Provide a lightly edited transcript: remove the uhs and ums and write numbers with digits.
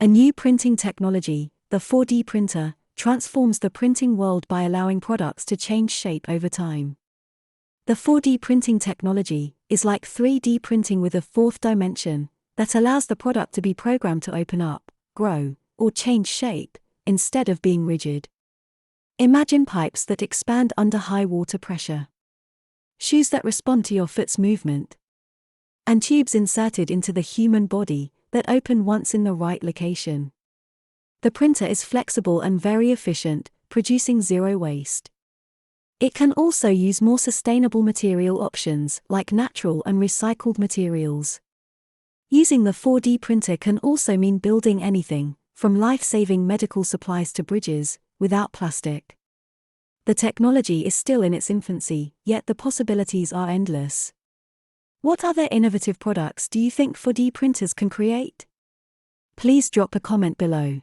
A new printing technology, the 4D printer, transforms the printing world by allowing products to change shape over time. The 4D printing technology is like 3D printing with a fourth dimension that allows the product to be programmed to open up, grow, or change shape, instead of being rigid. Imagine pipes that expand under high water pressure, shoes that respond to your foot's movement, and tubes inserted into the human body that open once in the right location. The printer is flexible and very efficient, producing zero waste. It can also use more sustainable material options like natural and recycled materials. Using the 4D printer can also mean building anything, from life-saving medical supplies to bridges, without plastic. The technology is still in its infancy, yet the possibilities are endless. What other innovative products do you think 4D printers can create? Please drop a comment below.